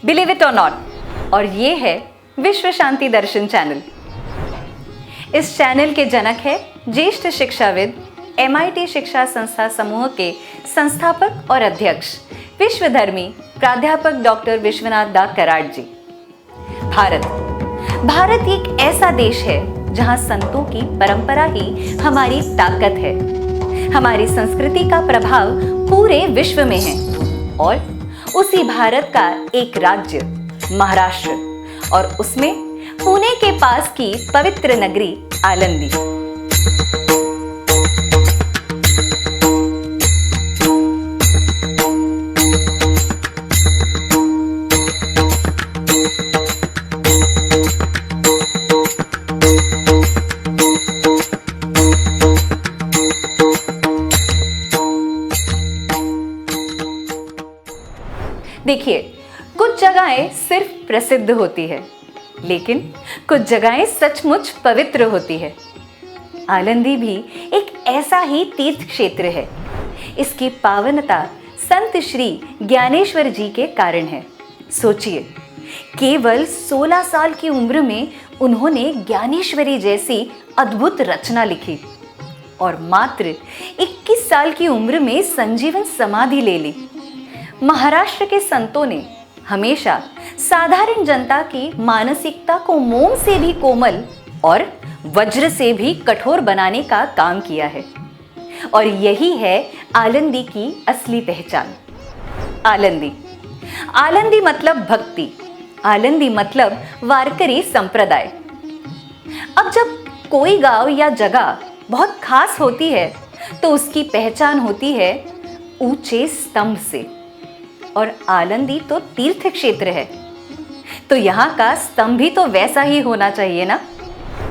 Believe it और not, और ये है विश्व शांति दर्शन चैनल। इस चैनल के जनक है ज्येष्ठ शिक्षाविद, MIT शिक्षा संस्था समूह के संस्थापक और अध्यक्ष विश्वधर्मी प्राध्यापक डॉक्टर विश्वनाथ दा कराड जी। भारत एक ऐसा देश है जहां संतों की परंपरा ही हमारी ताकत है। हमारी संस्कृति का प्रभाव पूरे विश्व में है और उसी भारत का एक राज्य महाराष्ट्र, और उसमें पुणे के पास की पवित्र नगरी आलंदी। देखिए, कुछ जगहें सिर्फ प्रसिद्ध होती है, लेकिन कुछ जगहें सचमुच पवित्र होती है। आलंदी भी एक ऐसा ही तीर्थ क्षेत्र है। इसकी पावनता संत श्री ज्ञानेश्वर जी के कारण है। सोचिए, केवल 16 साल की उम्र में उन्होंने ज्ञानेश्वरी जैसी अद्भुत रचना लिखी और मात्र 21 साल की उम्र में संजीवन समाधि ले ली। महाराष्ट्र के संतों ने हमेशा साधारण जनता की मानसिकता को मोम से भी कोमल और वज्र से भी कठोर बनाने का काम किया है, और यही है आलंदी की असली पहचान। आलंदी मतलब भक्ति, आलंदी मतलब वारकरी संप्रदाय। अब जब कोई गांव या जगह बहुत खास होती है तो उसकी पहचान होती है ऊंचे स्तंभ से, और आलंदी तो तीर्थ क्षेत्र है, तो यहाँ का स्तंभ भी तो वैसा ही होना चाहिए ना।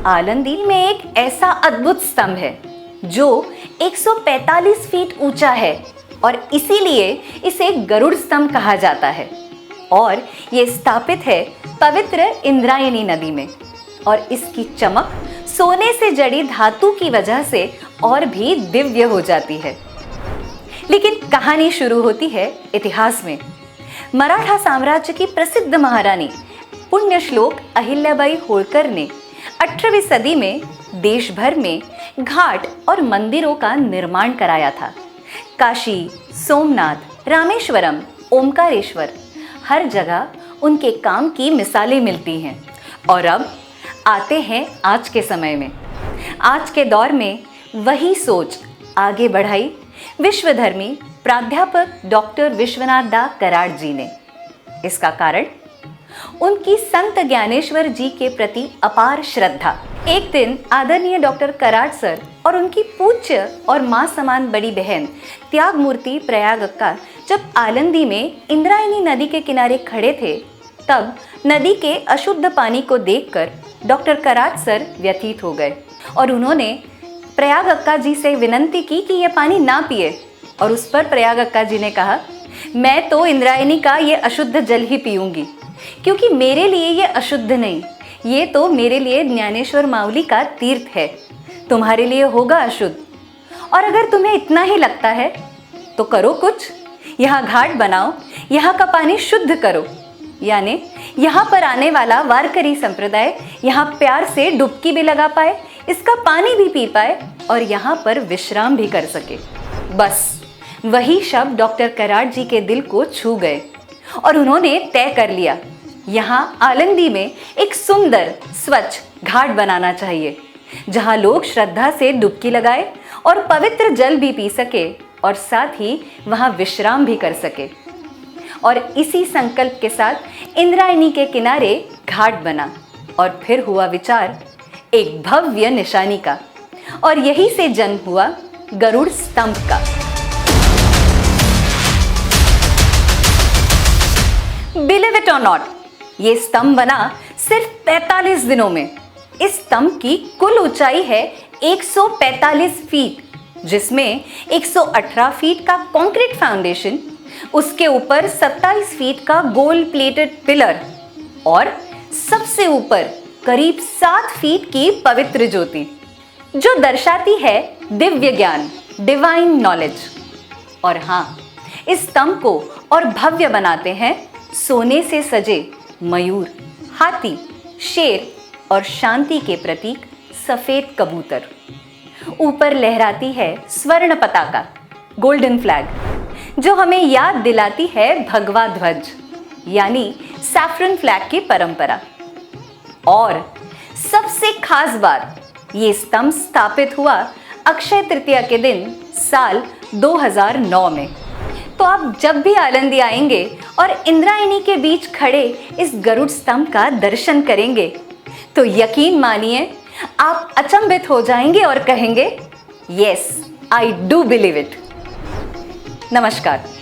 आलंदी में एक ऐसा अद्भुत स्तंभ है जो 145 फीट ऊंचा है, और इसीलिए इसे गरुड़ स्तंभ कहा जाता है, और ये स्थापित है पवित्र इंद्रायणी नदी में, और इसकी चमक सोने से जड़ी धातु की वजह से और भी दिव्य हो जाती है। लेकिन कहानी शुरू होती है इतिहास में। मराठा साम्राज्य की प्रसिद्ध महारानी पुण्यश्लोक अहिल्याबाई होळकर ने 18वीं सदी में देश भर में घाट और मंदिरों का निर्माण कराया था। काशी, सोमनाथ, रामेश्वरम, ओमकारेश्वर, हर जगह उनके काम की मिसालें मिलती हैं। और अब आते हैं आज के समय में। आज के दौर में वही सोच आगे बढ़ाई विश्वधर्मी प्राध्यापक डॉक्टर विश्वनाथ दा कराड जी ने। इसका कारण उनकी संत ज्ञानेश्वर जी के प्रति अपार श्रद्धा। एक दिन आदरणीय डॉक्टर कराड सर और उनकी पूज्य और मां समान बड़ी बहन त्यागमूर्ति प्रयाग अक्का जब आलंदी में इंद्रायणी नदी के किनारे खड़े थे, तब नदी के अशुद्ध पानी को देखकर डॉक्टर कराड सर व्यथित हो गए और उन्होंने प्रयाग अक्का जी से विनंती की कि यह पानी ना पिए। और उस पर प्रयाग अक्का जी ने कहा, मैं तो इंद्रायणी का ये अशुद्ध जल ही पीऊंगी, क्योंकि मेरे लिए ये अशुद्ध नहीं, ये तो मेरे लिए ज्ञानेश्वर माउली का तीर्थ है, तुम्हारे लिए होगा अशुद्ध। और अगर तुम्हें इतना ही लगता है तो करो कुछ, यहाँ घाट बनाओ, यहाँ का पानी शुद्ध करो, यानी यहाँ पर आने वाला वारकरी संप्रदाय यहाँ प्यार से डुबकी भी लगा पाए, इसका पानी भी पी पाए और यहाँ पर विश्राम भी कर सके। बस वही शब्द डॉक्टर कराड जी के दिल को छू गए और उन्होंने तय कर लिया, यहाँ आलंदी में एक सुंदर स्वच्छ घाट बनाना चाहिए, जहाँ लोग श्रद्धा से डुबकी लगाए और पवित्र जल भी पी सके और साथ ही वहाँ विश्राम भी कर सके। और इसी संकल्प के साथ इंद्रायणी के किनारे घाट बना, और फिर हुआ विचार एक भव्य निशानी का, और यही से जन्म हुआ गरुड़ स्तंभ का। बिलीव इट और नॉट, ये स्तंभ बना सिर्फ 45 दिनों में। इस स्तंभ की कुल ऊंचाई है 145 फीट, जिसमें 118 फीट का कंक्रीट फाउंडेशन, उसके ऊपर 27 फीट का गोल्ड प्लेटेड पिलर और सबसे ऊपर करीब 7 फीट की पवित्र ज्योति, जो दर्शाती है दिव्य ज्ञान, डिवाइन नॉलेज। और हाँ, इस स्तंभ को और भव्य बनाते हैं सोने से सजे मयूर, हाथी, शेर और शांति के प्रतीक सफेद कबूतर। ऊपर लहराती है स्वर्ण पताका, गोल्डन फ्लैग, जो हमें याद दिलाती है भगवा ध्वज यानी सैफरन फ्लैग की परंपरा। और सबसे खास बात, ये स्तंभ स्थापित हुआ अक्षय तृतीया के दिन साल 2009 में। तो आप जब भी आलंदी आएंगे और इंद्रायणी के बीच खड़े इस गरुड़ स्तंभ का दर्शन करेंगे तो यकीन मानिए आप अचंभित हो जाएंगे और कहेंगे, yes, I do believe it. नमस्कार।